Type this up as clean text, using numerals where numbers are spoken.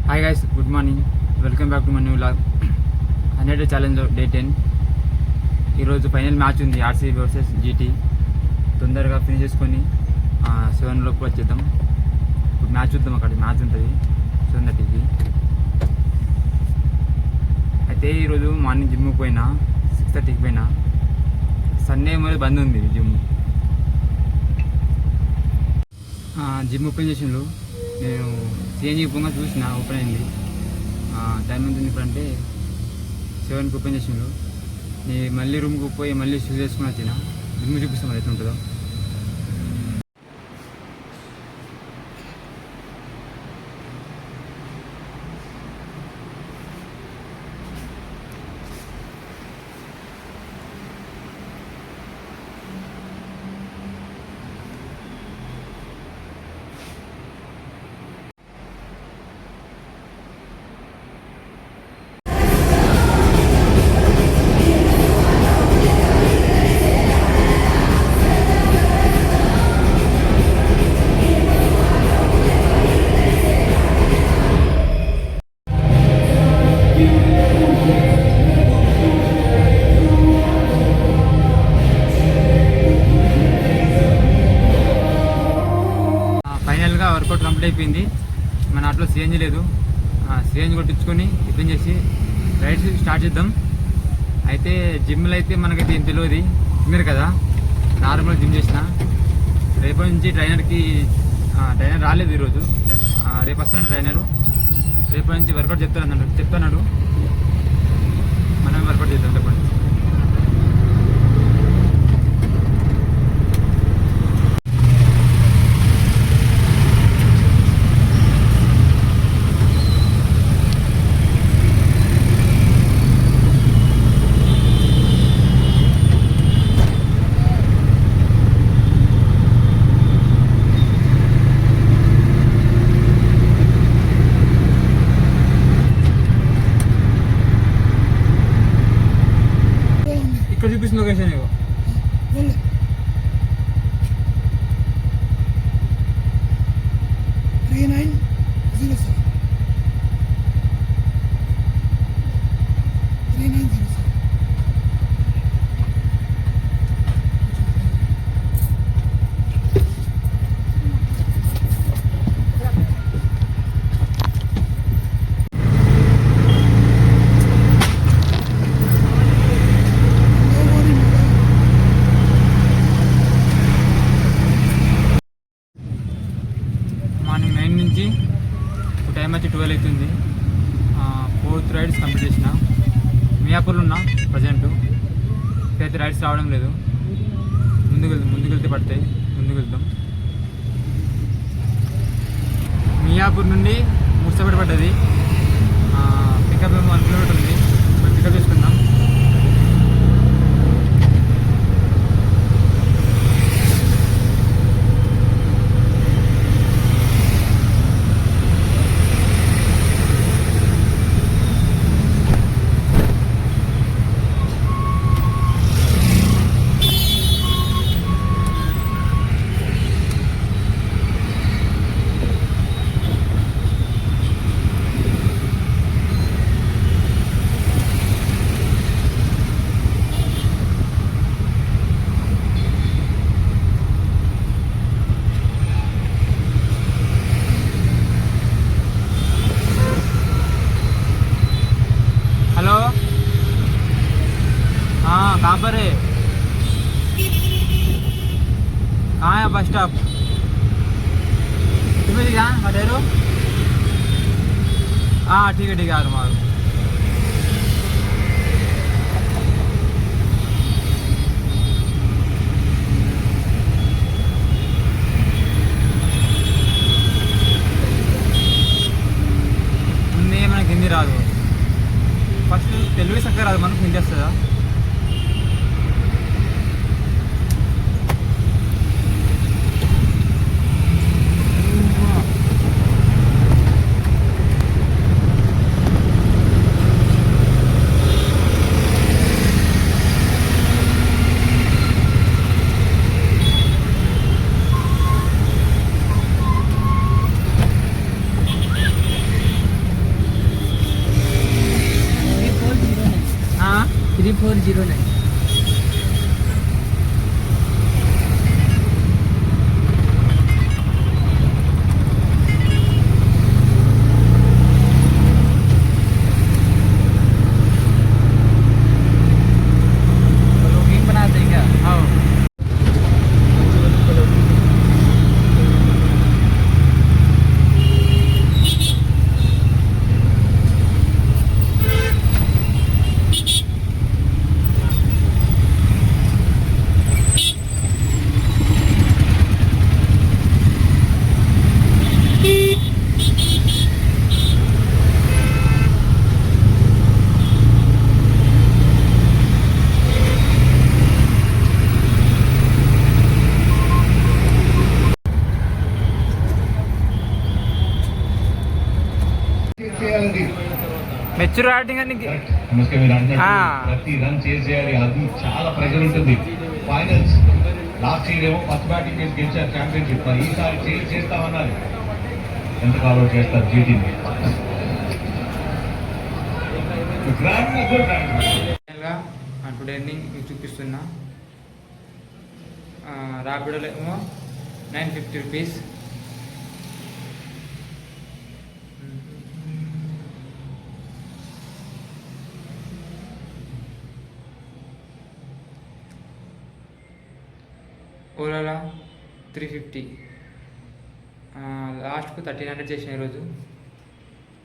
Hi guys, good morning. Welcome back to my new vlog. 100 challenge day 10. ఈరోజు final match ఉంది, RCB versus GT. తొందరగా finish చేసుకొని 7 లోపు వచ్చేద్దాం. ఇప్పుడు మ్యాచ్ చూద్దాం. అక్కడ మ్యాచ్ ఉంటుంది 7:30కి. అయితే ఈరోజు మార్నింగ్ జిమ్కి పోయినా, 6:30కి పోయినా. సండే మరి బంద్ ఉంది జిమ్. జిమ్ ఓపెన్ చేసిండ్రు. నేను సిఎన్జీ పొంగా చూసిన, ఓపెన్ అయింది. టైం ఎంత ఉంది ఇప్పుడంటే 7కి ఓపెన్ చేసిండ్రు. నేను మళ్ళీ రూమ్కి పోయి మళ్ళీ షూస్ వేసుకుని వచ్చిన. జిమ్ చూపిస్తాం మరి ఎట్లా ఉంటుందో. ఫైనల్గా వర్కౌట్ కంప్లీట్ అయిపోయింది. మన ఆటలో సిఎన్జీ లేదు. సిఎన్జీ కొట్టించుకొని టిఫిన్ చేసి రైడ్స్ స్టార్ట్ చేద్దాం. అయితే జిమ్లో అయితే మనకైతే ఏం తెలియదు, మీరు కదా, నార్మల్ జిమ్ చేసిన. రేపటి నుంచి ట్రైనర్ రాలేదు ఈరోజు. రేపు వస్తాను ట్రైనరు. రేపటి నుంచి వర్కౌట్ చెప్తున్నాడు. మనం వర్కౌట్ చేద్దాం రేపటి నుంచి. ఇక్కడ చూపిస్తున్న లొకేషన్ ఇవ్వ 3907 మార్నింగ్ 9 నుంచి ఇప్పుడు టైం వచ్చి 12 అవుతుంది. 4th రైడ్స్ కంప్లీట్ చేసిన. మియాపూర్లో ఉన్నా ప్రజెంట్. ఇక్కడైతే రైడ్స్ రావడం లేదు. ముందుకెళ్తే పడతాయి. ముందుకు వెళ్తాం. మియాపూర్ నుండి ముస్తపేట పడ్డది. పికప్ ఏమో 1 కిలోమీటర్ ఉంది. పికప్ చేసుకుందాం. हेलो, हाँ कहाँ पर है? कहाँ है बस स्टॉप? तुम्हें क्या हटेरो? हाँ ठीक है आ रहा हूँ. ముందే మనకి హిందీ రాదు. ఫస్ట్ తెలుగు చక్కగా రాదు, మనకు హిందీ వస్తుందా? 3409. लोगिंग बना देंगे. हाँ చేయాలి. మెచ్యూర్ ఆడిటింగ్ అని నమస్తే మీరు అన్నట్టు ఆ. ప్రతి రన్ చేసేయాలి. అది చాలా ప్రెషర్ ఉంటుంది. ఫైనల్స్ లాస్ట్ ఇయర్ ఏమో ఫస్ట్ బ్యాటింగ్ చేసి గెలిచారు ఛాంపియన్షిప్. మరి ఈసారి చేస్తామన్నారు. ఎంత కాలో చేస్తారు జీటీని. టుడే ఎర్నింగ్ మీకు చూపిస్తున్నా. ర్యాపిడోలో ఏమో 950 రూపీస్. ఓలాలో 350. లాస్ట్కు 1300 చేసిన ఈరోజు.